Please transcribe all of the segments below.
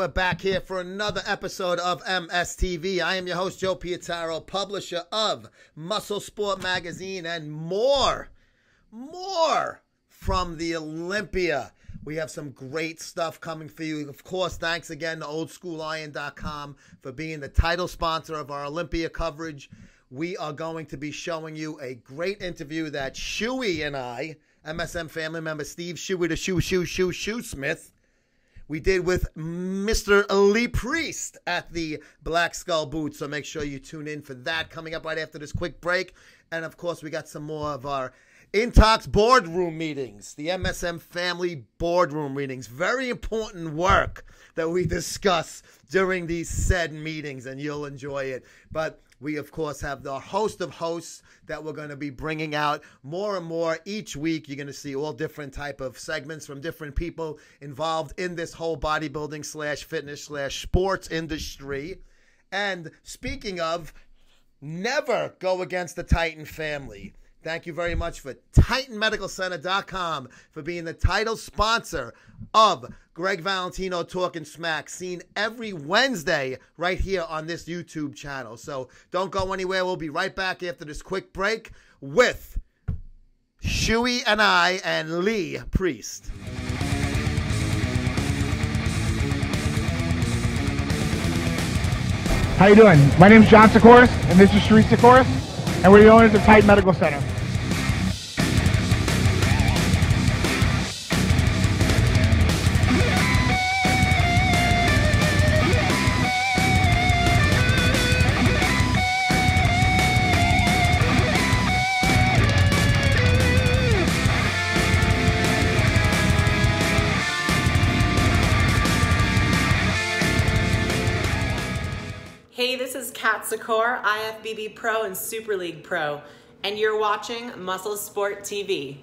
we're back here for another episode of MSTV. I am your host, Joe Pietaro, publisher of Muscle Sport Magazine and more from the Olympia. We have some great stuff coming for you. Of course, thanks again to OldSchoolIron.com for being the title sponsor of our Olympia coverage. We are going to be showing you a great interview that Shooey and I, MSM family member Steve Shooey, the Shoesmith, we did with Mr. Lee Priest at the Black Skull booth. So make sure you tune in for that coming up right after this quick break. And of course, we got some more of our Intox boardroom meetings, the MSM family boardroom meetings. Very important work that we discuss during these said meetings, and you'll enjoy it. But we, of course, have the host of hosts that we're going to be bringing out more and more each week. You're going to see all different type of segments from different people involved in this whole bodybuilding / fitness / sports industry. And speaking of, never go against the Titan family. Thank you very much for TitanMedicalCenter.com for being the title sponsor of Greg Valentino Talking Smack, seen every Wednesday right here on this YouTube channel. So don't go anywhere. We'll be right back after this quick break with Shooey and I and Lee Priest. How you doing? My name's John Sikoris, and this is Shooey Sikoris, and we're the owners of Titan Medical Center. Hey, this is Kat Sikor, IFBB Pro and Super League Pro, and you're watching Muscle Sport TV.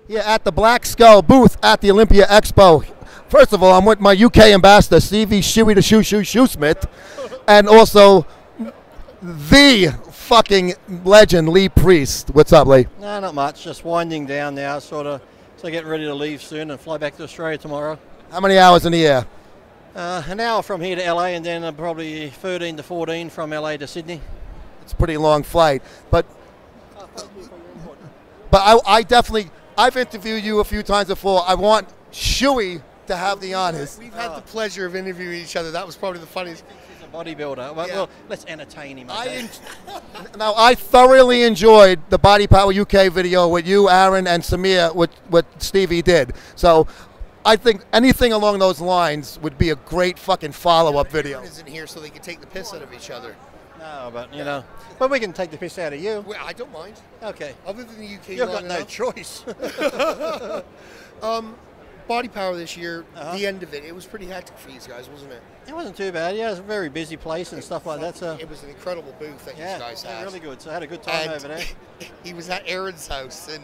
Yeah, at the Black Skull booth at the Olympia Expo. First of all, I'm with my UK ambassador, Stevie Shooey the Shoesmith, and also the fucking legend, Lee Priest. What's up, Lee? No, not much. Just winding down now, sort of. So getting ready to leave soon and fly back to Australia tomorrow. How many hours in the air? An hour from here to LA, and then probably 13 to 14 from LA to Sydney. It's a pretty long flight, but I definitely, I've interviewed you a few times before. I want Shooey to have the honors. We've had the pleasure of interviewing each other. That was probably the funniest. He's a bodybuilder. Well, let's entertain him. Now, I thoroughly enjoyed the Body Power UK video with you, Aaron, and Samir, what Stevie did. So I think anything along those lines would be a great fucking follow-up video. Aaron isn't here so they can take the piss out of each other. No, but you know, but we can take the piss out of you. Well, I don't mind. Okay. I've lived in the UK. You've got no choice. Body Power this year, the end of it, it was pretty hectic for you guys, wasn't it? It wasn't too bad. Yeah, it was a very busy place and stuff like that. So it was an incredible booth that you guys had. Really good. So I had a good time over there. He was at Aaron's house, and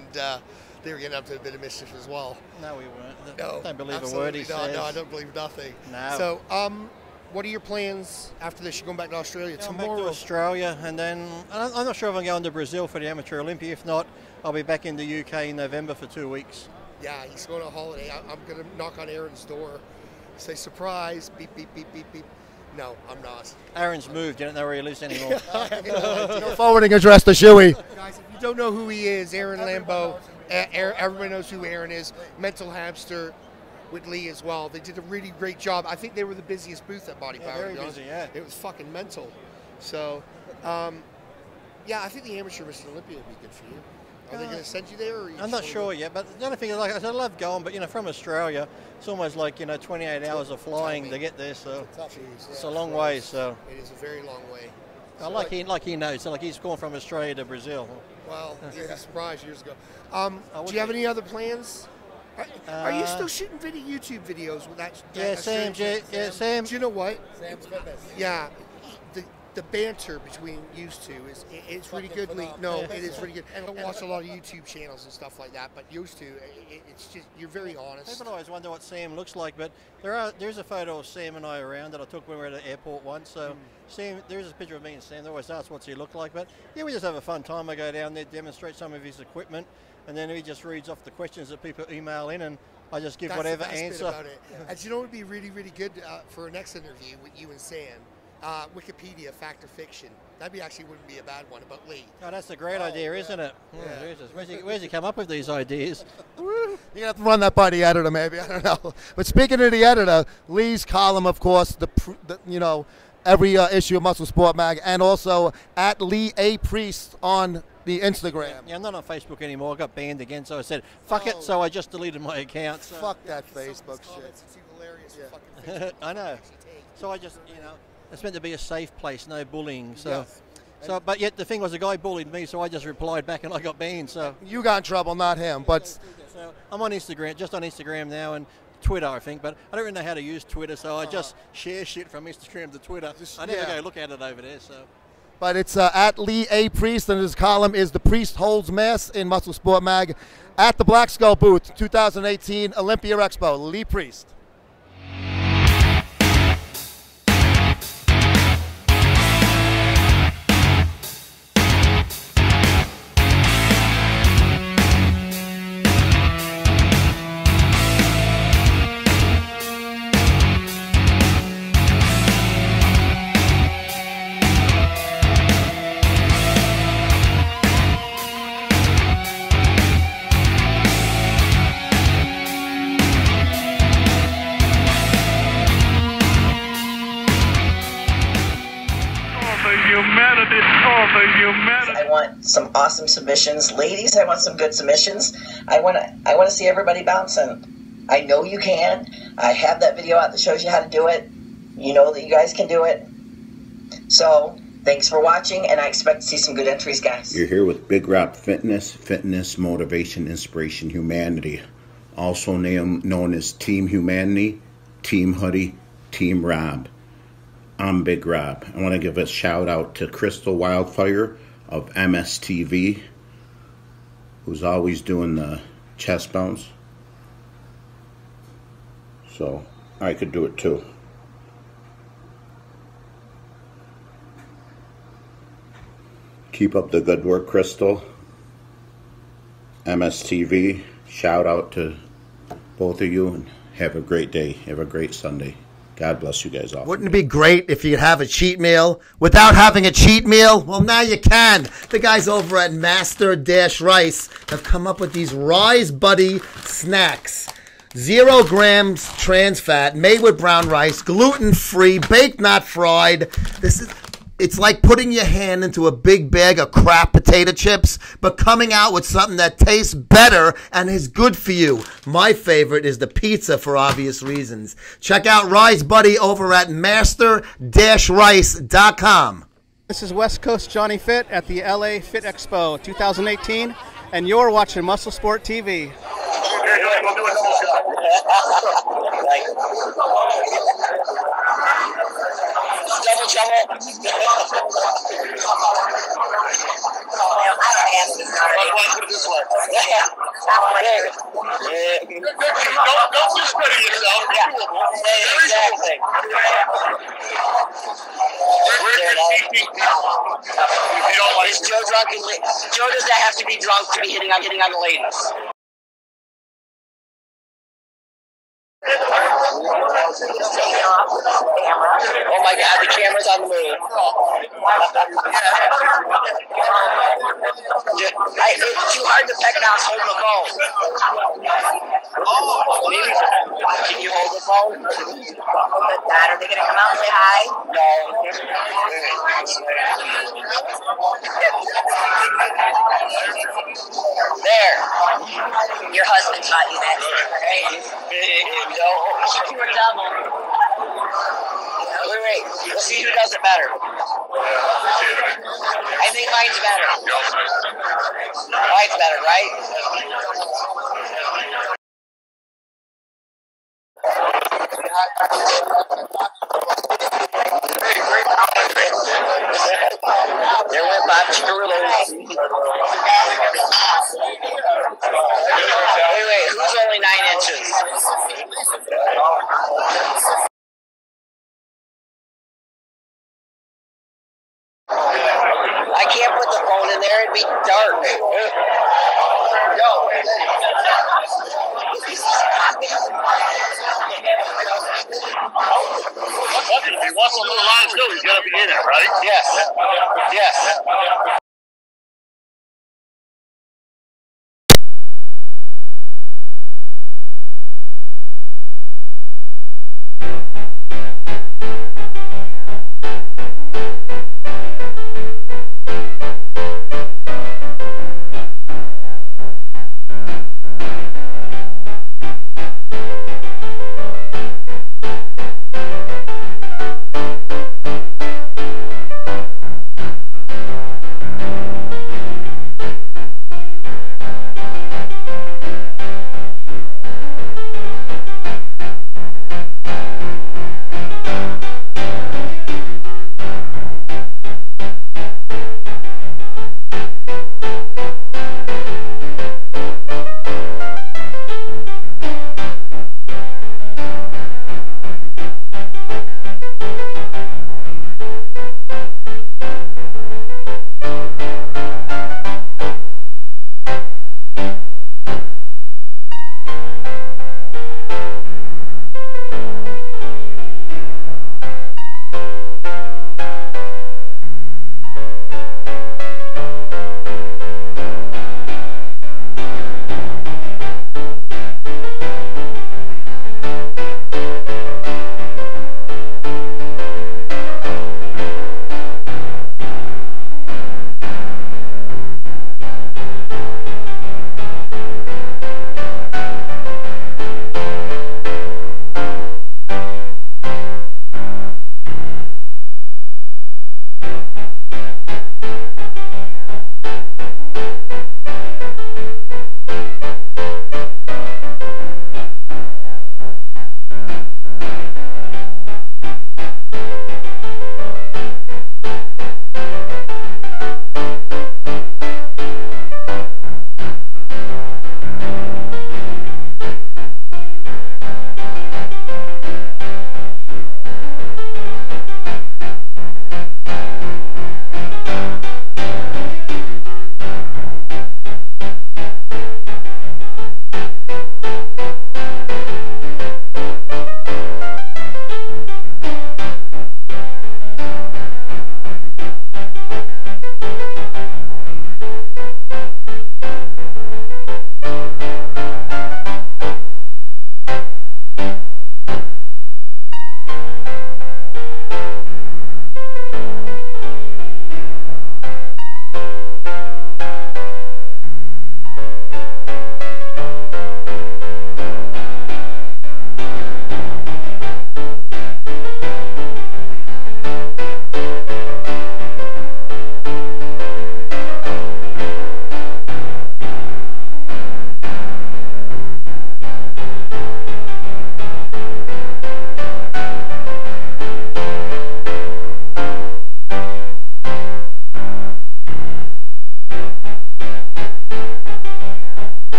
they were getting up to a bit of mischief as well. No, we weren't. No, don't believe a word he says. No, I don't believe nothing. No. So, what are your plans after this? You're going back to Australia tomorrow? Back to Australia, and then I'm not sure if I'm going to Brazil for the Amateur Olympia. If not, I'll be back in the UK in November for 2 weeks. Yeah, he's going on a holiday. I'm going to knock on Aaron's door, say, surprise, beep, beep, beep, beep, beep. No, I'm not. Aaron's moved. You don't know where he lives anymore. No forwarding address to Shooey. Guys, if you don't know who he is, Aaron Lambeau, everybody knows who Aaron is. Mental Hamster with Lee as well. They did a really great job. I think they were the busiest booth at Body Power. Very busy, yeah. It was fucking mental. So, yeah, I think the Amateur Mr. Olympia would be good for you. Are they going to send you there? Or I'm not sure yet, but the only thing is, like I said, I love going, but, you know, from Australia, it's almost like, 28 hours of flying to get there, so it's a long way, so. It is a very long way. So like he knows, so like he's going from Australia to Brazil. Well, you're surprised years ago. Do you have any other plans? Are you still shooting YouTube videos with that? Yeah, Sam. Yeah, Sam. Do you know what? Sam's Fitness. Yeah. The banter between you two it's really good. No, it is really good. And I watch a lot of YouTube channels and stuff like that, but you two, it's just, you're very honest. People always wonder what Sam looks like, but there's a photo of Sam and I around that I took when we were at the airport once. So Sam, there's a picture of me and Sam. They always ask what's he look like, but yeah, we just have a fun time. I go down there, demonstrate some of his equipment, and then he just reads off the questions that people email in, and I just give That's whatever the best answer. bit about it. And you know what would be really, really good for our next interview with you and Sam? Wikipedia, fact or fiction. That actually wouldn't be a bad one about Lee. Oh, that's a great idea, isn't it? Oh, Jesus. Where's he come up with these ideas? You're gonna have to run that by the editor, maybe. I don't know. But speaking of the editor, Lee's column, of course, every issue of Muscle Sport Mag, and also at Lee A Priest on the Instagram. Yeah, I'm not on Facebook anymore. I got banned again, so I said, fuck it, so I just deleted my account. So. Fuck that Facebook shit. It's hilarious. Fucking I know. So I just, it's meant to be a safe place, no bullying. So, Yes. but yet the thing was, the guy bullied me, so I just replied back and I got banned. So You got in trouble, not him. But so I'm on Instagram, just on Instagram now, and Twitter, I think, but I don't really know how to use Twitter, so I just share shit from Instagram to Twitter. I never go look at it over there. So. But it's at Lee A Priest, and his column is "The Priest Holds Mass" in Muscle Sport Mag at the Black Skull booth, 2018 Olympia Expo. Lee Priest. I want some awesome submissions. Ladies, I want some good submissions. I want to see everybody bouncing. I know you can. I have that video out that shows you how to do it. You know that you guys can do it. So, thanks for watching, and I expect to see some good entries, guys. You're here with Big Rob Fitness, motivation, inspiration, humanity. Also known as Team Humanity, Team Hoodie, Team Rob. I'm Big Rob. I want to give a shout out to Crystal Wildfire of MSTV, who's always doing the chest bounce. So I could do it too. Keep up the good work, Crystal. MSTV, shout out to both of you, and have a great day. Have a great Sunday. God bless you guys all. Wouldn't it be great if you could have a cheat meal without having a cheat meal? Well, now you can. The guys over at Master-Rice have come up with these Rise Buddy snacks. 0 grams trans fat, made with brown rice, gluten-free, baked not fried. It's like putting your hand into a big bag of crap potato chips, but coming out with something that tastes better and is good for you. My favorite is the pizza for obvious reasons. Check out Rise Buddy over at master-rice.com. This is West Coast Johnny Fit at the LA Fit Expo 2018, and you're watching Muscle Sport TV. Double trouble. Put it this way. Don't discredit yourself. Exactly. We're critiquing people. If you don't like is Joe drunk? Joe does not have to be drunk to be hitting on the ladies. Oh my God, the camera's on the move. It's too hard to peck now, holding the phone. Maybe, can you hold the phone? Are they going to come out and say hi? No. There. Your husband taught you that, right? No. You were double. Wait. Let's see who does it better. I think mine's better. Mine's better, right? There went Bob Chickarillos. Wait, who's only 9 inches? I can't can't put the phone in there, it'd be dark. If he wants to do a live show, he's got to be in it, right? Yes. Yes.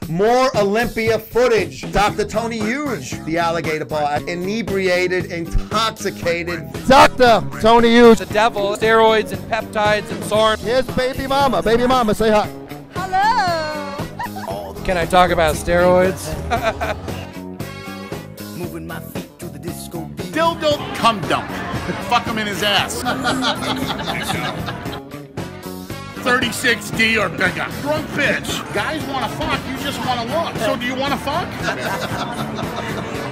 More Olympia footage. Dr. Tony Huge, the alligator bar, inebriated, intoxicated. Dr. Tony Huge. The devil, steroids and peptides and SARM. Here's baby mama. Baby mama, say hi. Hello. Can I talk about steroids? Moving my feet to the disco beat. Dildo cum dump. Fuck him in his ass. 36D or bigger. Drunk bitch. Guys want to fuck, you just want to look. So do you want to fuck?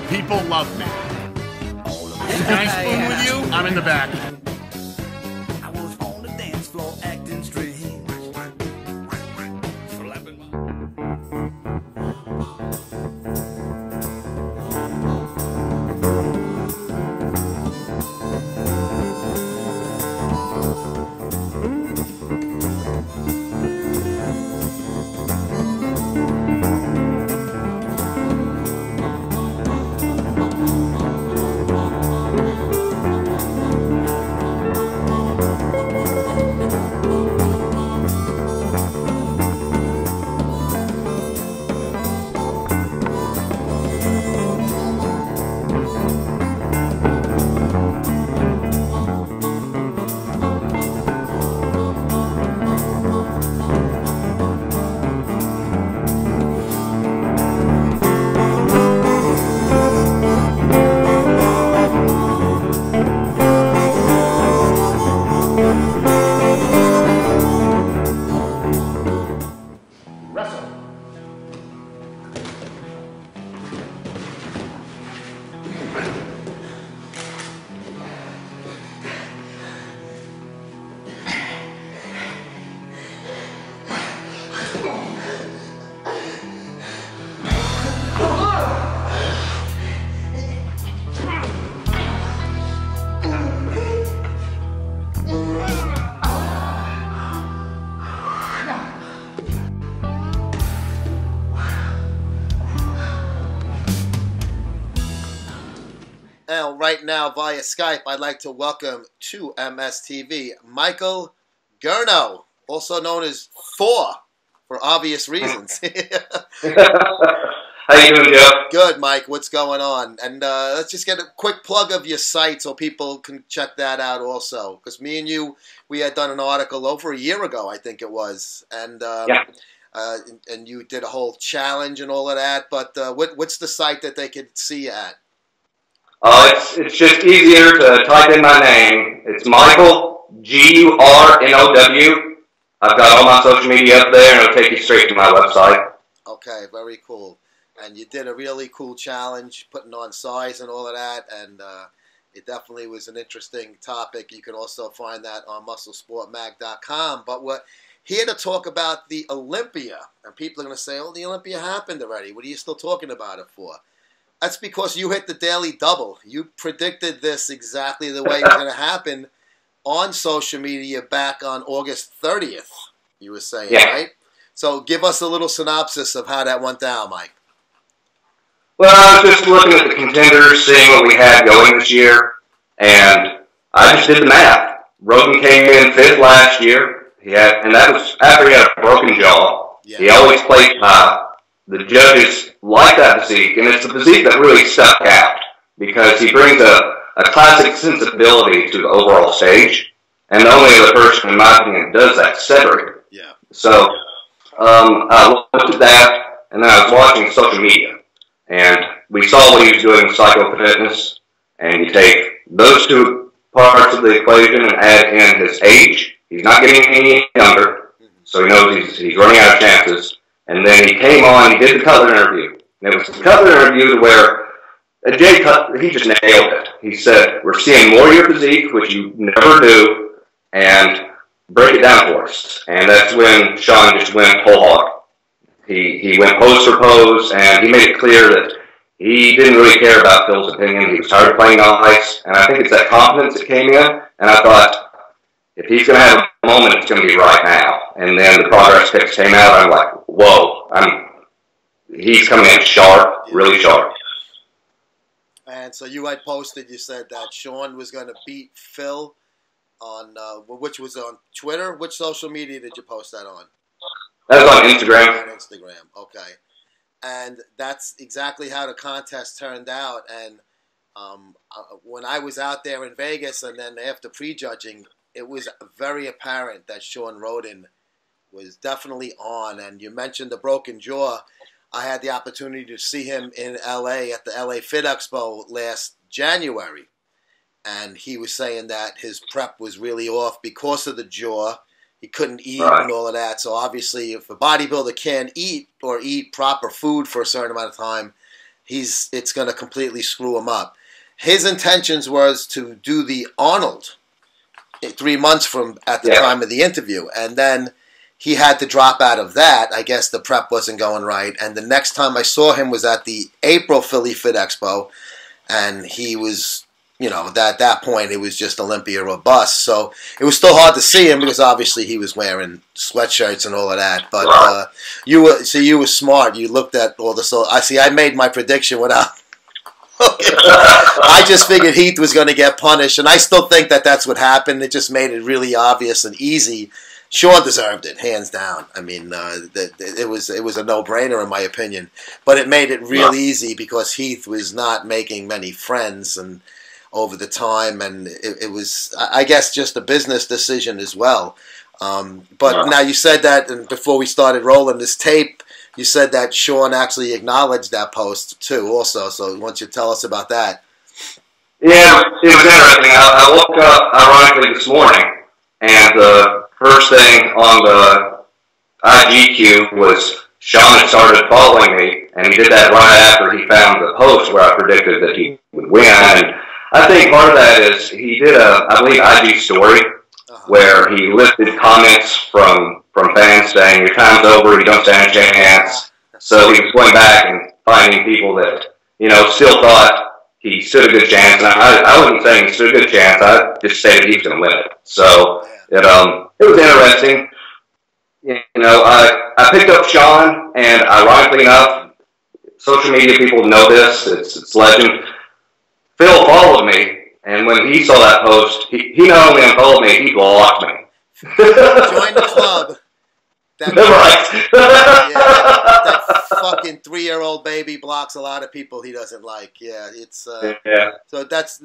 People love me. Can I spoon with you? I'm in the back. I was on the dance floor acting strange. And right now, via Skype, I'd like to welcome to MSTV Michael Gurno, also known as Four, for obvious reasons. How you doing, Joe? Good, Mike. What's going on? And let's just get a quick plug of your site so people can check that out also. Because me and you, we had done an article over a year ago, I think it was. And and you did a whole challenge and all of that. But what's the site that they could see you at? It's just easier to type in my name. It's Michael, Gurnow. I've got all my social media up there, and it'll take you straight to my website. Okay, very cool. And you did a really cool challenge, putting on size and all of that, and it definitely was an interesting topic. You can also find that on musclesportmag.com. But we're here to talk about the Olympia, and people are going to say, oh, the Olympia happened already. What are you still talking about it for? That's because you hit the daily double. You predicted this exactly the way it was going to happen on social media back on August 30th, you were saying, right? So give us a little synopsis of how that went down, Mike. Well, I was just looking at the contenders, seeing what we had going this year, and I just did the math. Rogan came in 5th last year, and that was after he had a broken jaw. Yeah. He always played high. The judges like that physique, and it's a physique that really stuck out because he brings a classic sensibility to the overall stage, and the only other person, in my opinion, that does that is Cedric. Yeah. So I looked at that, and then I was watching social media, and we saw what he was doing with Psycho Fitness, and you take those two parts of the equation and add in his age. He's not getting any younger, so he knows he's running out of chances. And then he came on, he did the Cutler interview. And it was the Cutler interview where Jay Cutler, he just nailed it. He said, we're seeing more of your physique, which you never do, and break it down for us. And that's when Sean just went whole hog. He went pose for pose, and he made it clear that he didn't really care about Phil's opinion. He was tired of playing on ice, and I think it's that confidence that came in. And I thought, if he's going to have a moment, it's going to be right now. And then the progress pics came out, I'm like, whoa, he's coming in sharp, really sharp. And so you had posted, you said that Sean was going to beat Phil on, which was on Twitter. Which social media did you post that on? That was on Instagram. On Instagram, okay. And that's exactly how the contest turned out. And when I was out there in Vegas and then after prejudging, it was very apparent that Sean Roden was definitely on. And you mentioned the broken jaw. I had the opportunity to see him in L.A. at the LA Fit Expo last January. And he was saying that his prep was really off because of the jaw. He couldn't eat and all of that. So obviously if a bodybuilder can't eat or eat proper food for a certain amount of time, it's going to completely screw him up. His intentions was to do the Arnold 3 months from at the time of the interview. And then he had to drop out of that. I guess the prep wasn't going right. And the next time I saw him was at the April Philly Fit Expo. And he was, you know, at that point, it was just Olympia or bust. So it was still hard to see him because obviously he was wearing sweatshirts and all of that. But you were smart. You looked at all the... So I made my prediction without... I just figured Heath was going to get punished. And I still think that that's what happened. It just made it really obvious and easy. Sean deserved it, hands down. I mean, it was a no-brainer in my opinion. But it made it real easy because Heath was not making many friends and over the time, and it was, I guess, just a business decision as well. But now you said that, and before we started rolling this tape, you said that Sean actually acknowledged that post too, also. So why don't you tell us about that? Yeah, it was interesting. I woke up ironically this morning, and the first thing on the IG queue was Sean had started following me, and he did that right after he found the post where I predicted that he would win. And I think part of that is he did I believe, IG story where he listed comments from fans saying, your time's over, you don't stand a chance. So he was going back and finding people that, you know, still thought he stood a good chance. And I wasn't saying he stood a good chance. I just said he was going to win it. So it was interesting. You know, I picked up Sean, and ironically enough, social media people know this. It's legend. Phil followed me, and when he saw that post, he not only unfollowed me, he blocked me. Join the club. That fucking 3-year-old baby blocks a lot of people he doesn't like. Yeah, it's so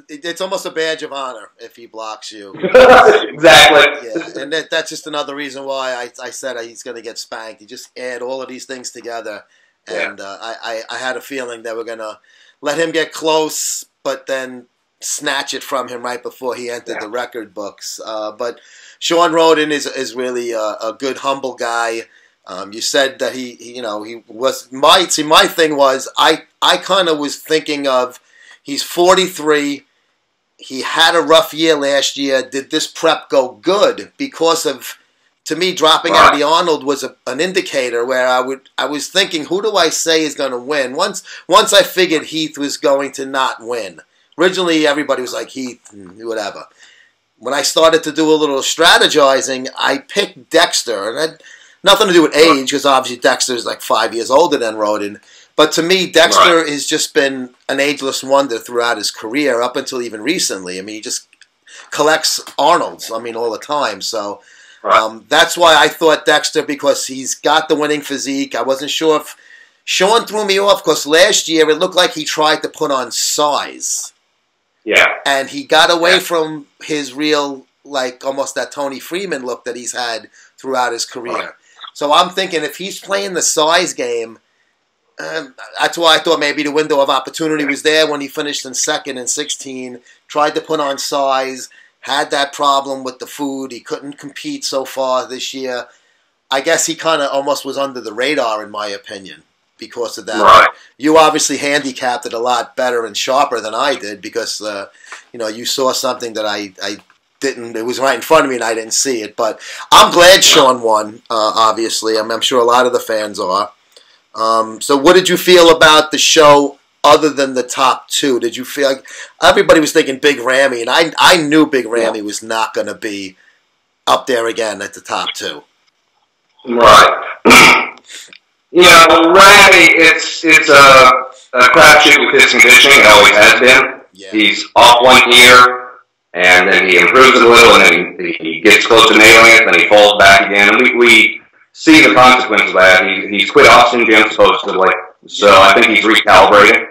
it's almost a badge of honor if he blocks you. Exactly. Yeah, and that's just another reason why I said he's going to get spanked. You just add all of these things together, and I had a feeling that we're going to let him get close, but then snatch it from him right before he entered the record books. But Sean Roden is really a good, humble guy. You said that he was my thing was I kind of was thinking of he's 43. He had a rough year last year. Did this prep go good? Because of, to me, dropping out of the Arnold was an indicator where I was thinking, who do I say is going to win? Once I figured Heath was going to not win. Originally, everybody was like, Heath, whatever. When I started to do a little strategizing, I picked Dexter. And it had nothing to do with age, because obviously Dexter is like 5 years older than Roden. But to me, Dexter has just been an ageless wonder throughout his career, up until even recently. I mean, he just collects Arnolds, all the time. So that's why I thought Dexter, because he's got the winning physique. I wasn't sure if Sean threw me off, because last year it looked like he tried to put on size. Yeah. And he got away from his real, like, almost that Tony Freeman look that he's had throughout his career. So I'm thinking if he's playing the size game, that's why I thought maybe the window of opportunity was there when he finished in second in 16, tried to put on size, had that problem with the food. He couldn't compete so far this year. I guess he kind of almost was under the radar, in my opinion, because of that. Right. You obviously handicapped it a lot better and sharper than I did, because you saw something that I didn't. It was right in front of me and I didn't see it. But I'm glad Sean won. Obviously, I'm sure a lot of the fans are. So what did you feel about the show other than the top two? Did you feel like everybody was thinking Big Ramy, and I knew Big Ramy was not going to be up there again at the top two. Right. Ramy, it's a crapshoot with his conditioning. It always has been. Yeah. He's off 1 year, and then he improves it a little, and then he gets close to nailing it, then he falls back again. And we see the consequences of that. He's quit Austin Gym, supposedly. So I think he's recalibrating.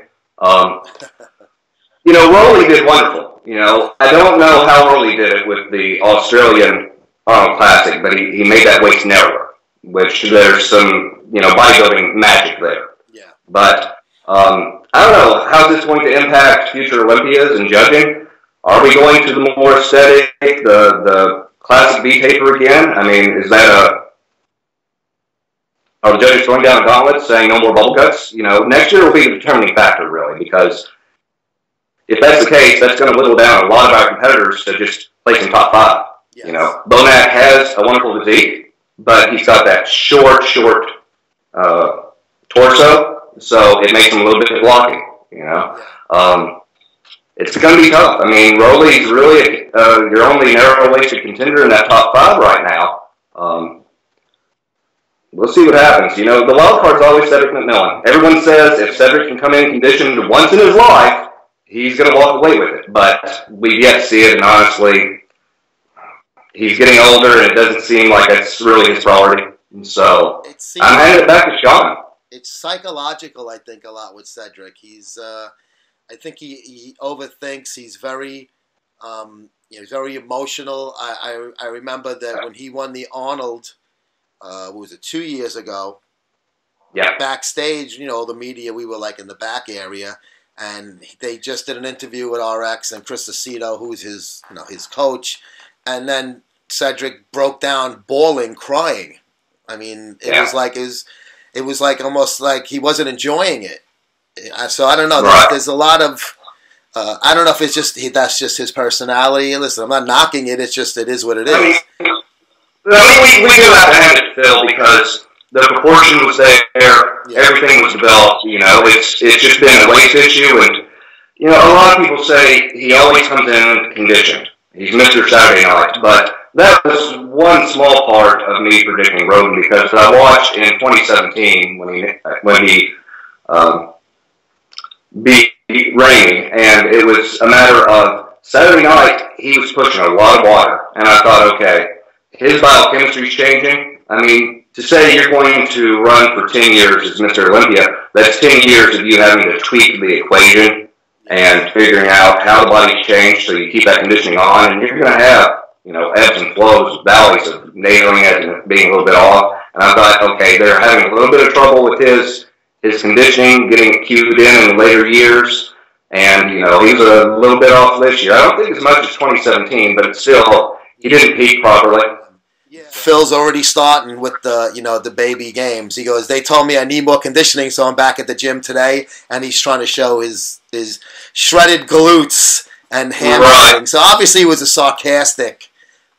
You know, Rowley did wonderful. You know, I don't know how Rowley did it with the Australian Arnold Classic, but he made that waist narrower, which there's some, you know, bodybuilding magic there. Yeah. But I don't know, how's this going to impact future Olympias and judging? Are we going to the more aesthetic, the classic V taper again? I mean, is that are the judges throwing down a gauntlet saying no more bubble cuts? You know, next year will be the determining factor, really, because if that's the case, that's going to whittle down a lot of our competitors to just placing top 5. Yes. You know, Bonac has a wonderful physique, but he's got that short torso, so it makes him a little bit blocking, you know. It's going to be tough. I mean, Rowley's really your only narrow-waisted contender in that top 5 right now. We'll see what happens. You know, the wild card's always Cedric McMillan. Everyone says if Cedric can come in conditioned once in his life, he's going to walk away with it. But we've yet to see it, and honestly, he's getting older, and it doesn't seem like it's really his priority. And so I'm handing it back to Sean. It's psychological, I think, a lot with Cedric. He's, I think he overthinks. He's very, he's very emotional. I remember that when he won the Arnold. What was it, 2 years ago? Yeah. Backstage, you know, the media, we were like in the back area, and they just did an interview with RX and Chris Aceto, who's his, you know, his coach, and then Cedric broke down, bawling, crying. I mean, it was like almost like he wasn't enjoying it. So I don't know. Right. There's a lot of. I don't know if it's just that's just his personality. Listen, I'm not knocking it. It's just it is what it is. I mean, we do have to hand it to Phil because the proportion was there, everything was developed, you know, it's just been a waist issue, and, you know, a lot of people say he always comes in conditioned. He's Mr. Saturday Night, but that was one small part of me predicting Roden because I watched in 2017 when he beat Rainey, and it was a matter of Saturday night, he was pushing a lot of water, and I thought, okay, his biochemistry's changing. I mean, to say you're going to run for 10 years as Mr. Olympia, that's 10 years of you having to tweak the equation and figuring out how the body's changed so you keep that conditioning on. And you're going to have, you know, ebbs and flows, valleys of nailing it and being a little bit off. And I thought, okay, they're having a little bit of trouble with his conditioning, getting it cued in later years. And, you know, he was a little bit off this year. I don't think as much as 2017, but it's still, he didn't peak properly. Phil's already starting with the, you know, the baby games. He goes, they told me I need more conditioning, so I'm back at the gym today, and he's trying to show his shredded glutes and hamstring. So obviously it was a sarcastic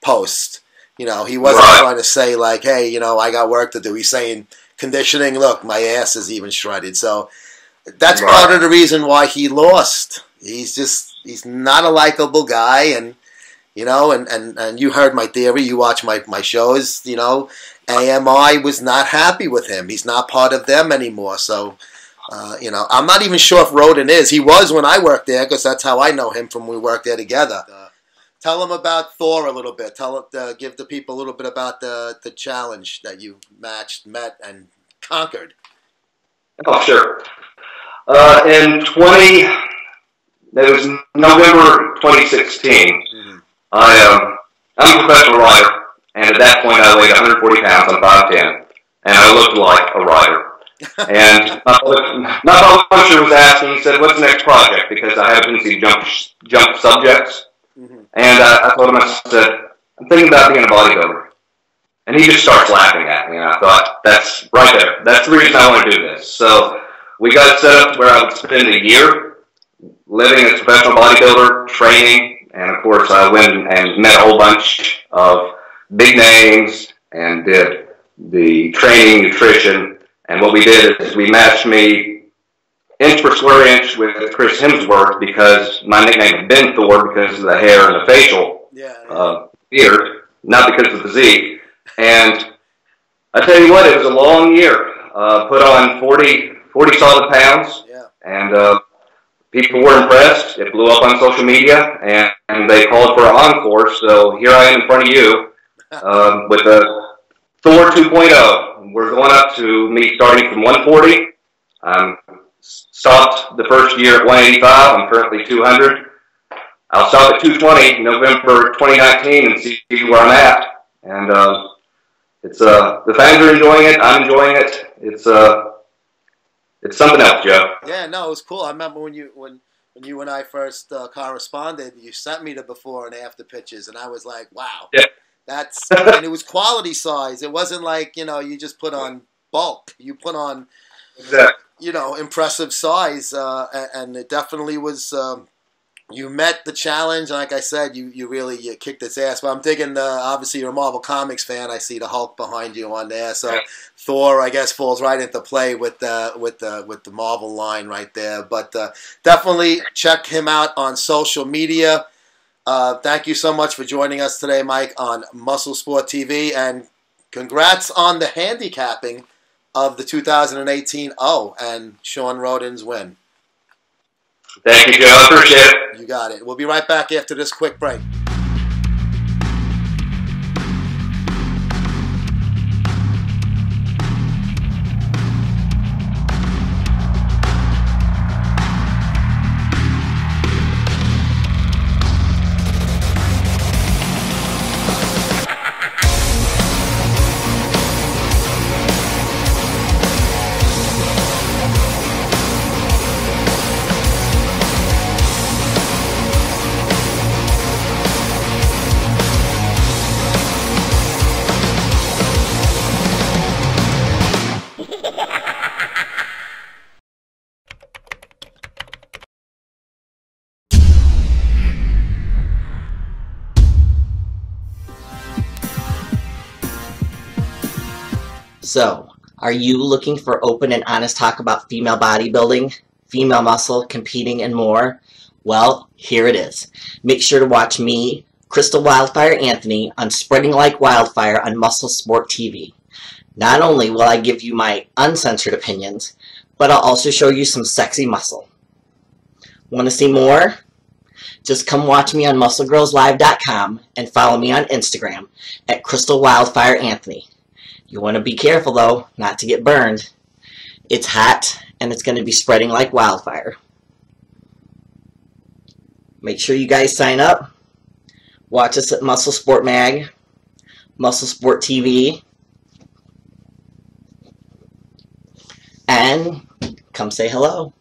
post. You know, he wasn't trying to say like, hey, you know, I got work to do. He's saying conditioning, look, my ass is even shredded. So that's part of the reason why he lost. He's not a likable guy, and you know, and you heard my theory. You watch my shows. You know, AMI was not happy with him. He's not part of them anymore. So, you know, I'm not even sure if Roden is. He was when I worked there because that's how I know him from when we worked there together. Tell him about Thor a little bit. Give the people a little bit about the challenge that you met, and conquered. Oh, sure. It was November 2016. I'm a professional rider, and at that point I weighed 140 pounds, I'm 5'10", and I looked like a rider. And my publisher was asking, he said, what's the next project? Because I had a tendency to jump subjects. And I told him, I said, I'm thinking about being a bodybuilder. And he just starts laughing at me, and I thought, that's right there. That's the reason I want to do this. So we got set up where I would spend a year living as a professional bodybuilder, training. And, of course, I went and met a whole bunch of big names and did the training, nutrition. And what we did is we matched me inch per square inch with Chris Hemsworth because my nickname had been Thor because of the hair and the facial beard, not because of the physique. And I tell you what, it was a long year. Put on 40 solid pounds. And people were impressed. It blew up on social media, and they called for an encore. So here I am in front of you with a Thor 2.0. We're going up to me starting from 140 Stopped the first year at 185. I'm currently 200. I'll stop at 220 November 2019 and see where I'm at. And it's the fans are enjoying it. I'm enjoying it. It's something else, Joe. Yeah, no, it was cool. I remember when you and I first corresponded, you sent me the before and after pictures, and I was like, wow. Yeah. And it was quality size. It wasn't like, you just put on bulk. You put on, exactly. Impressive size, and it definitely was. You met the challenge, and like I said, you really kicked its ass. But I'm thinking, obviously, you're a Marvel Comics fan. I see the Hulk behind you on there, so Thor, I guess, falls right into play with the Marvel line right there. But definitely check him out on social media. Thank you so much for joining us today, Mike, on Muscle Sport TV, and congrats on the handicapping of the 2018 and Sean Roden's win. Thank you, Joe. I appreciate it. You got it. We'll be right back after this quick break. So, are you looking for open and honest talk about female bodybuilding, female muscle, competing, and more? Well, here it is. Make sure to watch me, Crystal Wildfire Anthony, on Spreading Like Wildfire on Muscle Sport TV. Not only will I give you my uncensored opinions, but I'll also show you some sexy muscle. Want to see more? Just come watch me on MuscleGirlsLive.com and follow me on Instagram at Crystal Wildfire Anthony. You want to be careful, though, not to get burned. It's hot, and it's going to be spreading like wildfire. Make sure you guys sign up. Watch us at Muscle Sport Mag, Muscle Sport TV, and come say hello.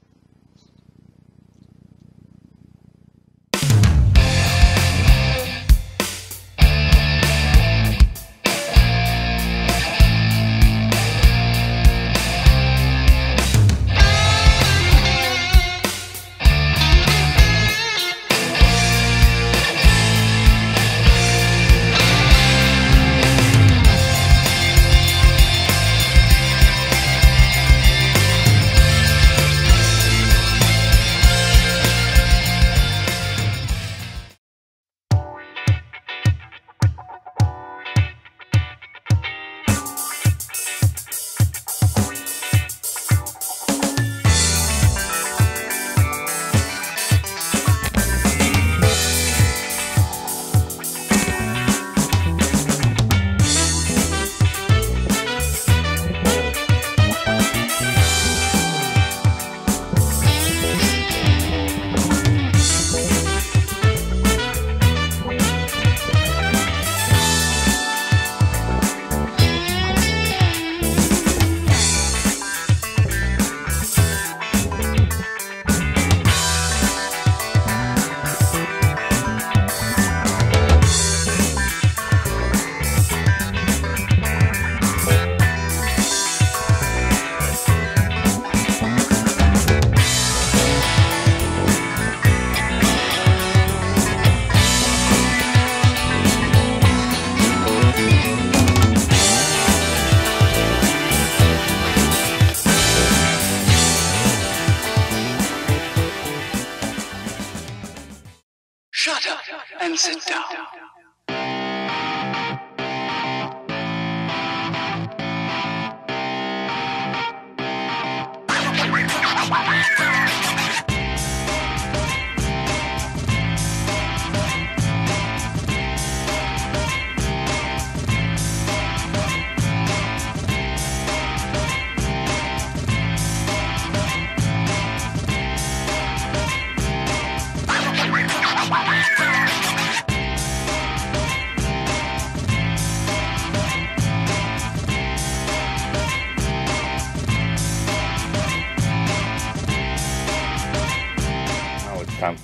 and sit down.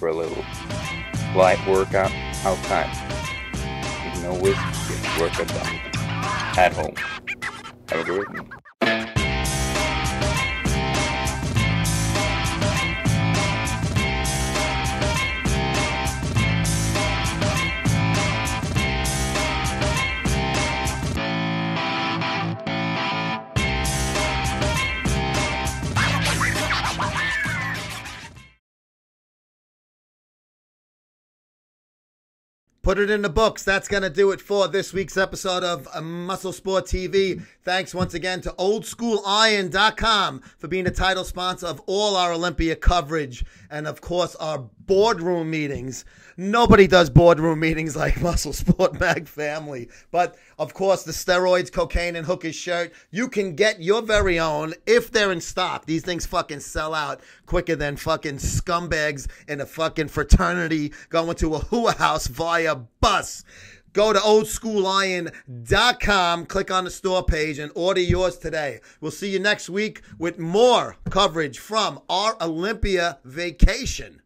for a little light workout outside. With no whiskey, get workout done at home. Have a great one. Put it in the books. That's going to do it for this week's episode of Muscle Sport TV. Thanks once again to OldSchoolIron.com for being the title sponsor of all our Olympia coverage and, of course, our boardroom meetings. Nobody does boardroom meetings like Muscle Sport Mag family. But, of course, the steroids, cocaine, and hookers shirt, you can get your very own if they're in stock. These things fucking sell out quicker than fucking scumbags in a fucking fraternity going to a hua house via bus. Go to OldSchoolIron.com, click on the store page, and order yours today. We'll see you next week with more coverage from our Olympia vacation.